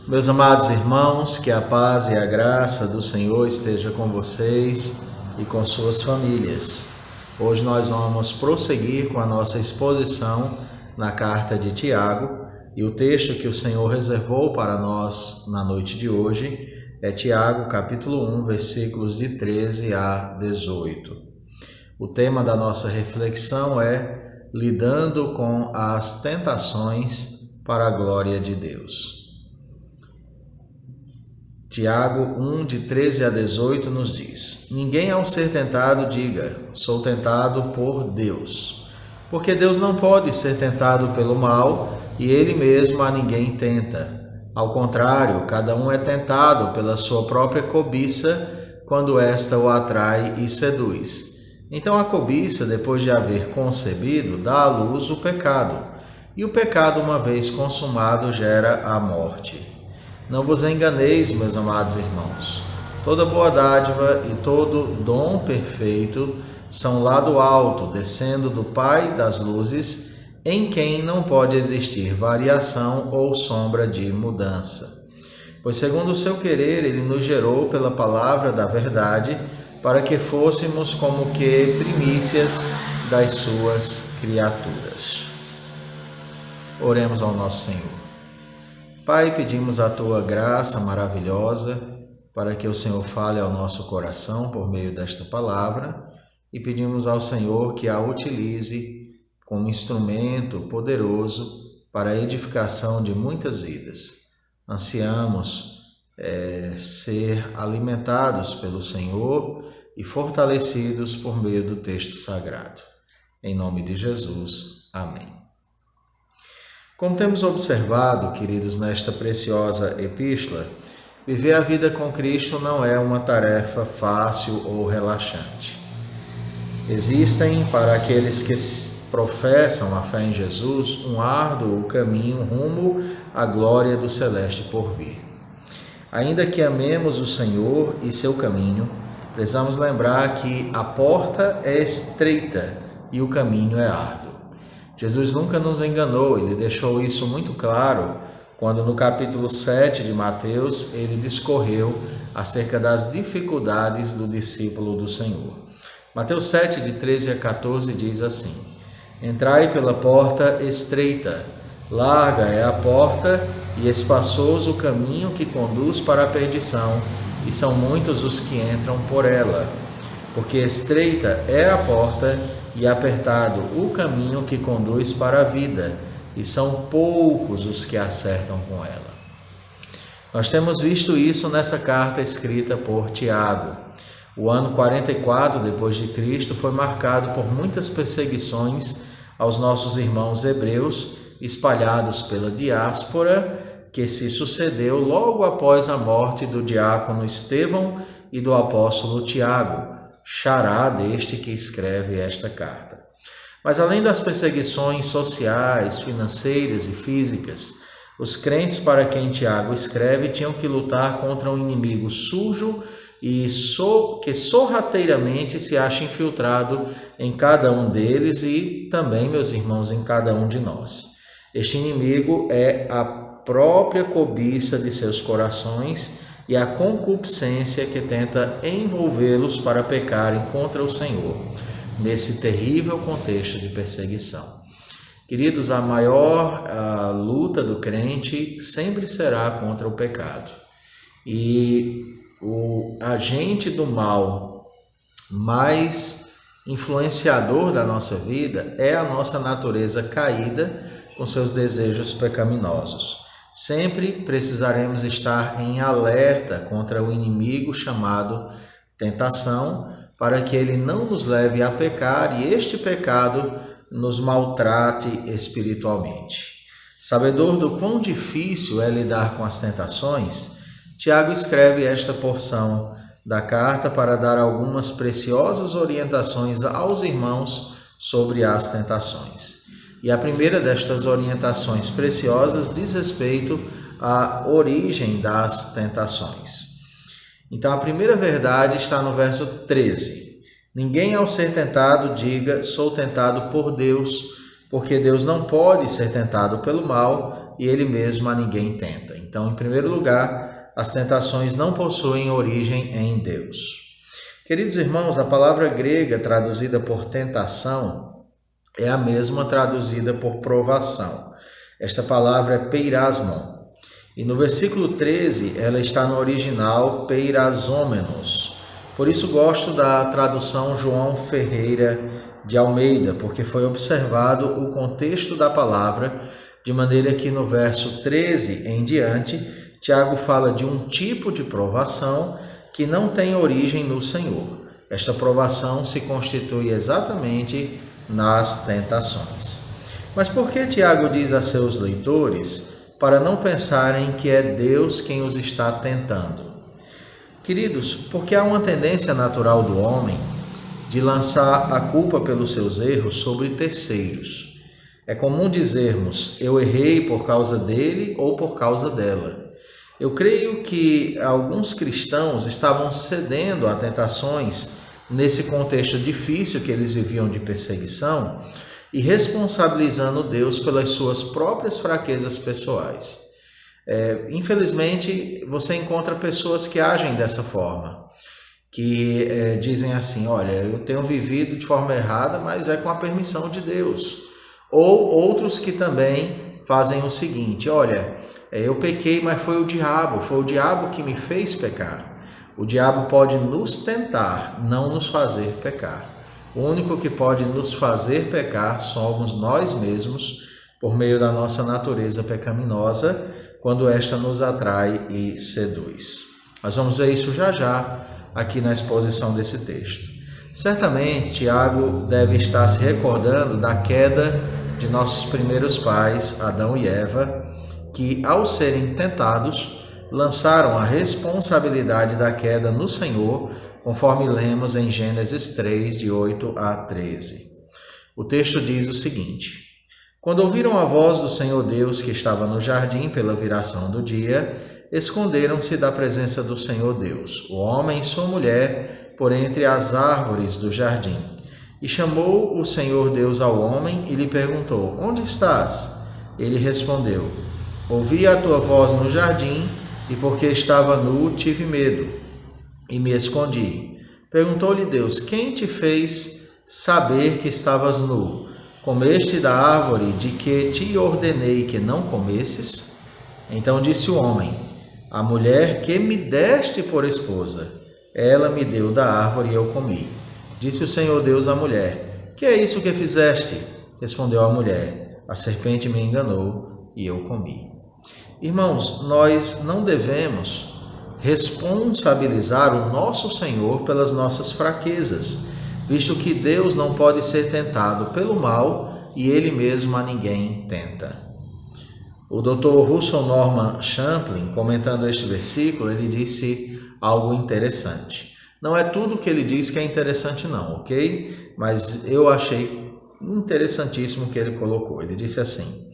Meus amados irmãos, que a paz e a graça do Senhor esteja com vocês e com suas famílias. Hoje nós vamos prosseguir com a nossa exposição na carta de Tiago, e o texto que o Senhor reservou para nós na noite de hoje é Tiago, capítulo 1, versículos de 13 a 18. O tema da nossa reflexão é lidando com as tentações para a glória de Deus. Tiago 1, de 13 a 18 nos diz: Ninguém ao ser tentado diga, sou tentado por Deus. Porque Deus não pode ser tentado pelo mal, e Ele mesmo a ninguém tenta. Ao contrário, cada um é tentado pela sua própria cobiça, quando esta o atrai e seduz. Então a cobiça, depois de haver concebido, dá à luz o pecado. E o pecado, uma vez consumado, gera a morte. Não vos enganeis, meus amados irmãos. Toda boa dádiva e todo dom perfeito são lá do alto, descendo do Pai das luzes, em quem não pode existir variação ou sombra de mudança. Pois segundo o seu querer, ele nos gerou pela palavra da verdade, para que fôssemos como que primícias das suas criaturas. Oremos ao nosso Senhor. Pai, pedimos a Tua graça maravilhosa para que o Senhor fale ao nosso coração por meio desta palavra e pedimos ao Senhor que a utilize como instrumento poderoso para a edificação de muitas vidas. Ansiamos ser alimentados pelo Senhor e fortalecidos por meio do texto sagrado. Em nome de Jesus. Amém. Como temos observado, queridos, nesta preciosa epístola, viver a vida com Cristo não é uma tarefa fácil ou relaxante. Existem, para aqueles que professam a fé em Jesus, um árduo caminho rumo à glória do celeste porvir. Ainda que amemos o Senhor e seu caminho, precisamos lembrar que a porta é estreita e o caminho é árduo. Jesus nunca nos enganou, ele deixou isso muito claro quando no capítulo 7 de Mateus ele discorreu acerca das dificuldades do discípulo do Senhor. Mateus 7, de 13 a 14 diz assim: Entrai pela porta estreita, larga é a porta e espaçoso o caminho que conduz para a perdição, e são muitos os que entram por ela. Porque estreita é a porta e apertado o caminho que conduz para a vida, e são poucos os que acertam com ela. Nós temos visto isso nessa carta escrita por Tiago. O ano 44 depois de Cristo foi marcado por muitas perseguições aos nossos irmãos hebreus, espalhados pela diáspora, que se sucedeu logo após a morte do diácono Estevão e do apóstolo Tiago, xará deste que escreve esta carta. Mas além das perseguições sociais, financeiras e físicas, os crentes para quem Tiago escreve tinham que lutar contra um inimigo sujo e que sorrateiramente se acha infiltrado em cada um deles e também, meus irmãos, em cada um de nós. Este inimigo é a própria cobiça de seus corações e a concupiscência que tenta envolvê-los para pecarem contra o Senhor, nesse terrível contexto de perseguição. Queridos, a maior luta do crente sempre será contra o pecado. E o agente do mal mais influenciador da nossa vida é a nossa natureza caída com seus desejos pecaminosos. Sempre precisaremos estar em alerta contra o inimigo chamado tentação, para que ele não nos leve a pecar e este pecado nos maltrate espiritualmente. Sabedor do quão difícil é lidar com as tentações, Tiago escreve esta porção da carta para dar algumas preciosas orientações aos irmãos sobre as tentações. E a primeira destas orientações preciosas diz respeito à origem das tentações. Então, a primeira verdade está no verso 13. Ninguém ao ser tentado diga, sou tentado por Deus, porque Deus não pode ser tentado pelo mal, e ele mesmo a ninguém tenta. Então, em primeiro lugar, as tentações não possuem origem em Deus. Queridos irmãos, a palavra grega traduzida por tentação é a mesma traduzida por provação. Esta palavra é peirasmon. E no versículo 13, ela está no original peirasômenos. Por isso gosto da tradução João Ferreira de Almeida, porque foi observado o contexto da palavra, de maneira que no verso 13 em diante, Tiago fala de um tipo de provação que não tem origem no Senhor. Esta provação se constitui exatamente nas tentações. Mas por que Tiago diz a seus leitores para não pensarem que é Deus quem os está tentando? Queridos, porque há uma tendência natural do homem de lançar a culpa pelos seus erros sobre terceiros. É comum dizermos, eu errei por causa dele ou por causa dela. Eu creio que alguns cristãos estavam cedendo a tentações nesse contexto difícil que eles viviam de perseguição e responsabilizando Deus pelas suas próprias fraquezas pessoais. Infelizmente, você encontra pessoas que agem dessa forma, que dizem assim, olha, eu tenho vivido de forma errada, mas é com a permissão de Deus. Ou outros que também fazem o seguinte, olha, eu pequei, mas foi o diabo que me fez pecar. O diabo pode nos tentar, não nos fazer pecar. O único que pode nos fazer pecar somos nós mesmos, por meio da nossa natureza pecaminosa, quando esta nos atrai e seduz. Nós vamos ver isso já aqui na exposição desse texto. Certamente, Tiago deve estar se recordando da queda de nossos primeiros pais, Adão e Eva, que, ao serem tentados, lançaram a responsabilidade da queda no Senhor, conforme lemos em Gênesis 3, de 8 a 13. O texto diz o seguinte: quando ouviram a voz do Senhor Deus que estava no jardim pela viração do dia, esconderam-se da presença do Senhor Deus, o homem e sua mulher, por entre as árvores do jardim. E chamou o Senhor Deus ao homem e lhe perguntou, onde estás? Ele respondeu, ouvi a tua voz no jardim, e porque estava nu, tive medo, e me escondi. Perguntou-lhe Deus, quem te fez saber que estavas nu? Comeste da árvore de que te ordenei que não comesses? Então disse o homem, a mulher que me deste por esposa, ela me deu da árvore e eu comi. Disse o Senhor Deus à mulher, que é isso que fizeste? Respondeu a mulher, a serpente me enganou e eu comi. Irmãos, nós não devemos responsabilizar o nosso Senhor pelas nossas fraquezas, visto que Deus não pode ser tentado pelo mal e Ele mesmo a ninguém tenta. O Dr. Russell Norman Champlin, comentando este versículo, ele disse algo interessante. Não é tudo que ele diz que é interessante não, ok? Mas eu achei interessantíssimo o que ele colocou. Ele disse assim,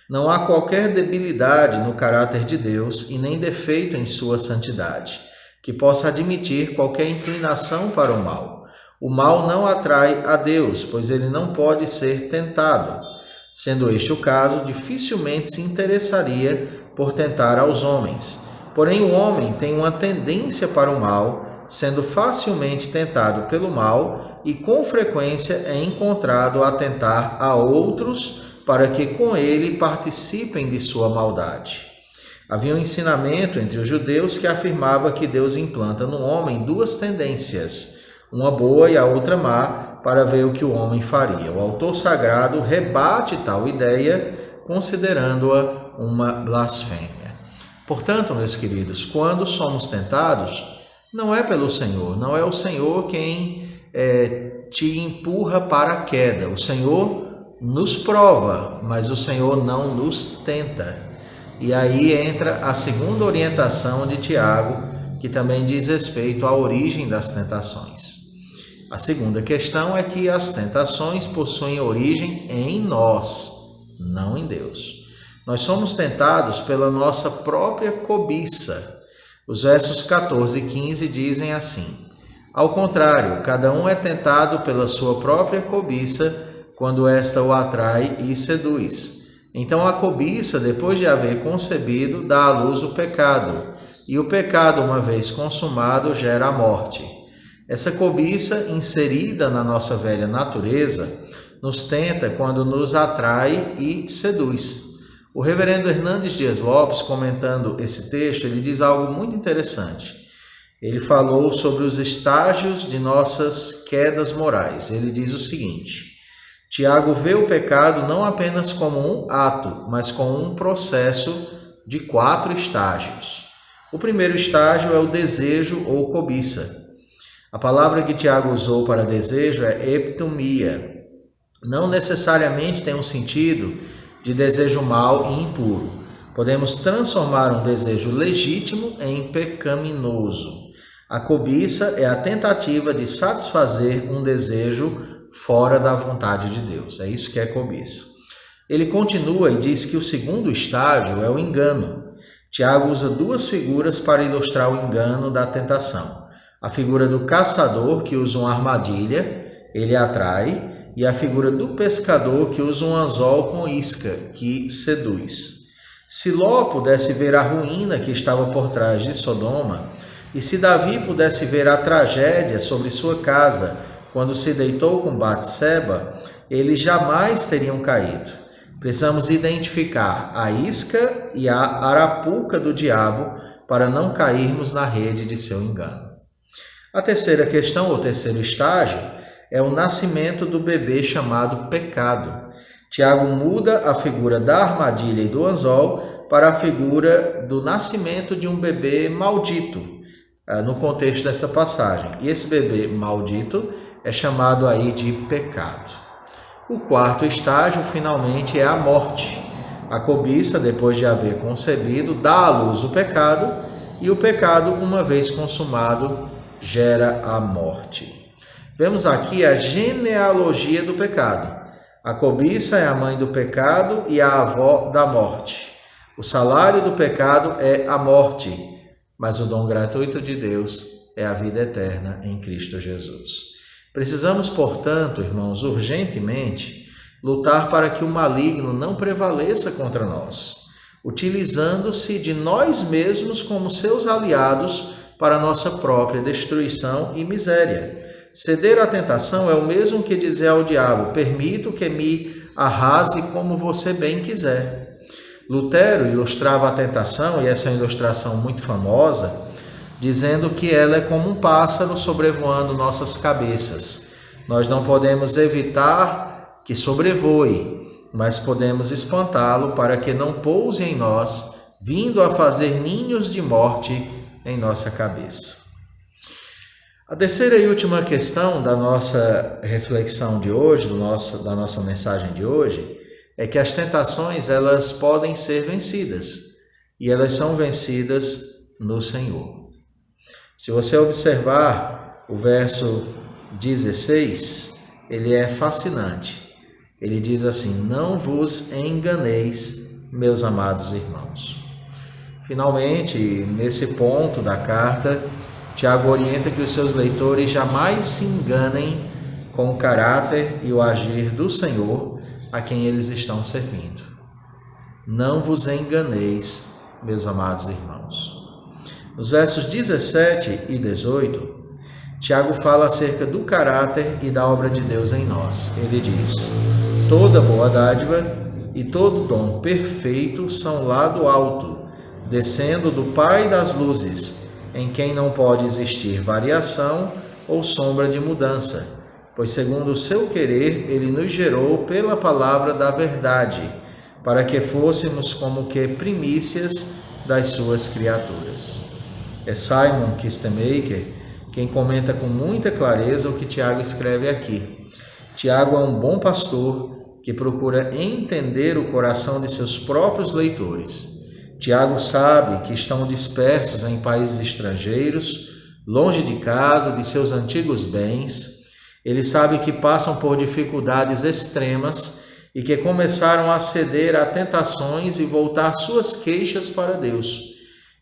não há qualquer debilidade no caráter de Deus e nem defeito em sua santidade, que possa admitir qualquer inclinação para o mal. O mal não atrai a Deus, pois ele não pode ser tentado. Sendo este o caso, dificilmente se interessaria por tentar aos homens. Porém, o homem tem uma tendência para o mal, sendo facilmente tentado pelo mal e, com frequência, é encontrado a tentar a outros para que com ele participem de sua maldade. Havia um ensinamento entre os judeus que afirmava que Deus implanta no homem duas tendências, uma boa e a outra má, para ver o que o homem faria. O autor sagrado rebate tal ideia, considerando-a uma blasfêmia. Portanto, meus queridos, quando somos tentados, não é pelo Senhor, não é o Senhor quem te empurra para a queda. O Senhor nos prova, mas o Senhor não nos tenta. E aí entra a segunda orientação de Tiago, que também diz respeito à origem das tentações. A segunda questão é que as tentações possuem origem em nós, não em Deus. Nós somos tentados pela nossa própria cobiça. Os versos 14 e 15 dizem assim, ao contrário, cada um é tentado pela sua própria cobiça quando esta o atrai e seduz. Então a cobiça, depois de haver concebido, dá à luz o pecado, e o pecado, uma vez consumado, gera a morte. Essa cobiça, inserida na nossa velha natureza, nos tenta quando nos atrai e seduz. O reverendo Hernandes Dias Lopes, comentando esse texto, ele diz algo muito interessante. Ele falou sobre os estágios de nossas quedas morais. Ele diz o seguinte: Tiago vê o pecado não apenas como um ato, mas como um processo de 4 estágios. O primeiro estágio é o desejo ou cobiça. A palavra que Tiago usou para desejo é epithumia. Não necessariamente tem um sentido de desejo mau e impuro. Podemos transformar um desejo legítimo em pecaminoso. A cobiça é a tentativa de satisfazer um desejo fora da vontade de Deus. É isso que é cobiça. Ele continua e diz que o segundo estágio é o engano. Tiago usa 2 figuras para ilustrar o engano da tentação. A figura do caçador, que usa uma armadilha, ele atrai, e a figura do pescador, que usa um anzol com isca, que seduz. Se Ló pudesse ver a ruína que estava por trás de Sodoma, e se Davi pudesse ver a tragédia sobre sua casa quando se deitou com Batseba, eles jamais teriam caído. Precisamos identificar a isca e a arapuca do diabo para não cairmos na rede de seu engano. A terceira questão, ou terceiro estágio, é o nascimento do bebê chamado pecado. Tiago muda a figura da armadilha e do anzol para a figura do nascimento de um bebê maldito, no contexto dessa passagem. E esse bebê maldito é chamado aí de pecado. O quarto estágio, finalmente, é a morte. A cobiça, depois de haver concebido, dá à luz o pecado, e o pecado, uma vez consumado, gera a morte. Vemos aqui a genealogia do pecado. A cobiça é a mãe do pecado e a avó da morte. O salário do pecado é a morte, mas o dom gratuito de Deus é a vida eterna em Cristo Jesus. Precisamos, portanto, irmãos, urgentemente, lutar para que o maligno não prevaleça contra nós, utilizando-se de nós mesmos como seus aliados para nossa própria destruição e miséria. Ceder à tentação é o mesmo que dizer ao diabo: permito que me arrase como você bem quiser. Lutero ilustrava a tentação, e essa é uma ilustração muito famosa, dizendo que ela é como um pássaro sobrevoando nossas cabeças. Nós não podemos evitar que sobrevoe, mas podemos espantá-lo para que não pouse em nós, vindo a fazer ninhos de morte em nossa cabeça. A terceira e última questão da nossa reflexão de hoje, da nossa mensagem de hoje, é que as tentações elas podem ser vencidas, e elas são vencidas no Senhor. Se você observar o verso 16, ele é fascinante. Ele diz assim: não vos enganeis, meus amados irmãos. Finalmente, nesse ponto da carta, Tiago orienta que os seus leitores jamais se enganem com o caráter e o agir do Senhor a quem eles estão servindo. Não vos enganeis, meus amados irmãos. Nos versos 17 e 18, Tiago fala acerca do caráter e da obra de Deus em nós. Ele diz: toda boa dádiva e todo dom perfeito são lá do alto, descendo do Pai das luzes, em quem não pode existir variação ou sombra de mudança, pois segundo o seu querer ele nos gerou pela palavra da verdade, para que fôssemos como que primícias das suas criaturas. É Simon Kistemaker quem comenta com muita clareza o que Tiago escreve aqui. Tiago é um bom pastor que procura entender o coração de seus próprios leitores. Tiago sabe que estão dispersos em países estrangeiros, longe de casa, de seus antigos bens. Ele sabe que passam por dificuldades extremas e que começaram a ceder a tentações e voltar suas queixas para Deus.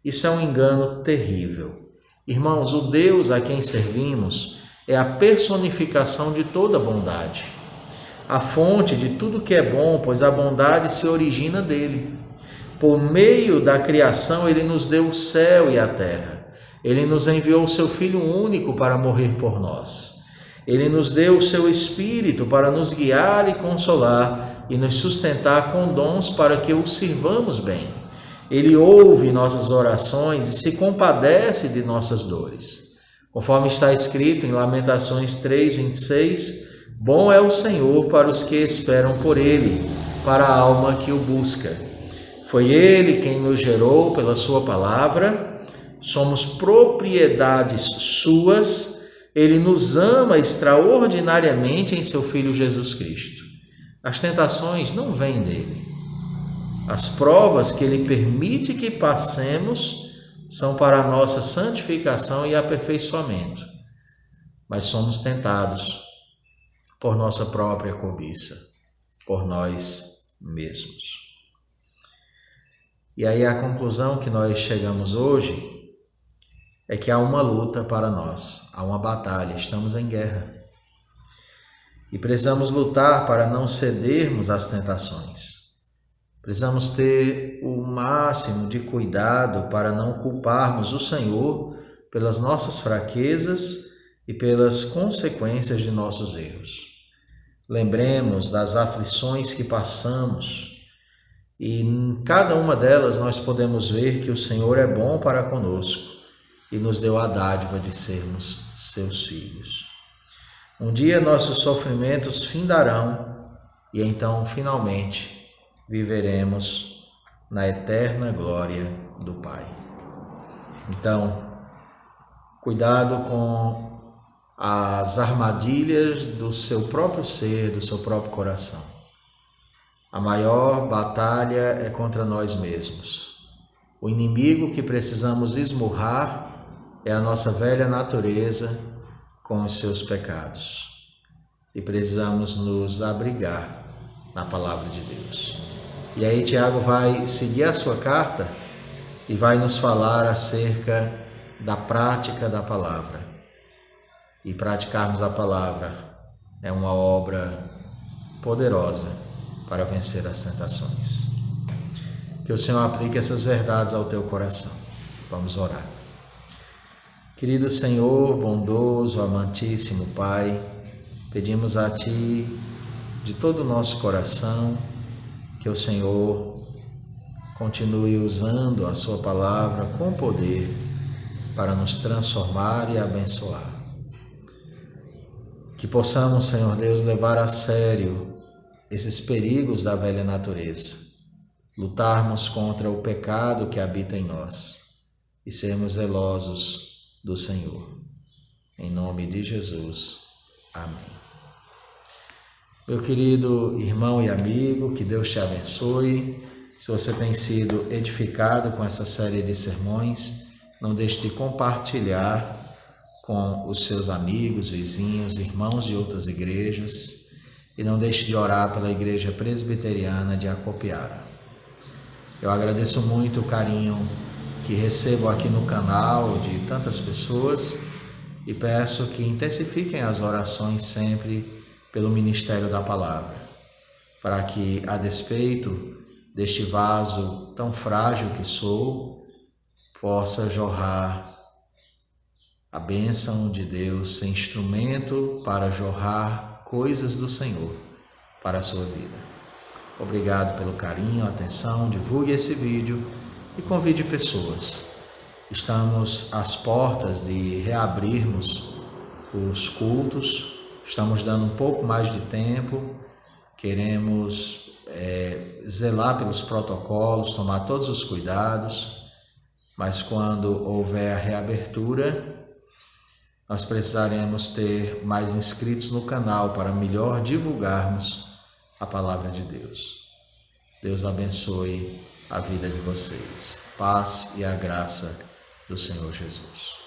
Isso é um engano terrível. Irmãos, o Deus a quem servimos é a personificação de toda bondade. a fonte de tudo que é bom, pois a bondade se origina dele. Por meio da criação, ele nos deu o céu e a terra. Ele nos enviou o seu Filho único para morrer por nós. Ele nos deu o seu Espírito para nos guiar e consolar e nos sustentar com dons para que o sirvamos bem. Ele ouve nossas orações e se compadece de nossas dores. Conforme está escrito em Lamentações 3:26, bom é o Senhor para os que esperam por ele, para a alma que o busca. Foi ele quem nos gerou pela sua palavra, somos propriedades suas, ele nos ama extraordinariamente em seu Filho Jesus Cristo. As tentações não vêm dele. As provas que ele permite que passemos são para a nossa santificação e aperfeiçoamento. Mas somos tentados por nossa própria cobiça, por nós mesmos. E aí a conclusão que nós chegamos hoje é que há uma luta para nós, há uma batalha, estamos em guerra. E precisamos lutar para não cedermos às tentações. Precisamos ter o máximo de cuidado para não culparmos o Senhor pelas nossas fraquezas e pelas consequências de nossos erros. Lembremos das aflições que passamos e em cada uma delas nós podemos ver que o Senhor é bom para conosco e nos deu a dádiva de sermos seus filhos. Um dia nossos sofrimentos findarão e então finalmente viveremos na eterna glória do Pai. Então, cuidado com as armadilhas do seu próprio ser, do seu próprio coração. A maior batalha é contra nós mesmos. O inimigo que precisamos esmurrar é a nossa velha natureza com os seus pecados. E precisamos nos abrigar na palavra de Deus. E aí Tiago vai seguir a sua carta e vai nos falar acerca da prática da palavra. E praticarmos a palavra é uma obra poderosa para vencer as tentações. Que o Senhor aplique essas verdades ao teu coração. Vamos orar. Querido Senhor, bondoso, amantíssimo Pai, pedimos a Ti de todo o nosso coração que o Senhor continue usando a Sua palavra com poder para nos transformar e abençoar. Que possamos, Senhor Deus, levar a sério esses perigos da velha natureza, lutarmos contra o pecado que habita em nós e sermos zelosos do Senhor. Em nome de Jesus. Amém. Meu querido irmão e amigo, que Deus te abençoe. Se você tem sido edificado com essa série de sermões, não deixe de compartilhar com os seus amigos, vizinhos, irmãos de outras igrejas. E não deixe de orar pela Igreja Presbiteriana de Acopiara. Eu agradeço muito o carinho que recebo aqui no canal de tantas pessoas e peço que intensifiquem as orações sempre pelo ministério da palavra, para que, a despeito deste vaso tão frágil que sou, possa jorrar a bênção de Deus, ser instrumento para jorrar coisas do Senhor para a sua vida. Obrigado pelo carinho, atenção, divulgue esse vídeo e convide pessoas. Estamos às portas de reabrirmos os cultos, estamos dando um pouco mais de tempo, queremos zelar pelos protocolos, tomar todos os cuidados, mas quando houver a reabertura, nós precisaremos ter mais inscritos no canal para melhor divulgarmos a palavra de Deus. Deus abençoe a vida de vocês. Paz e a graça do Senhor Jesus.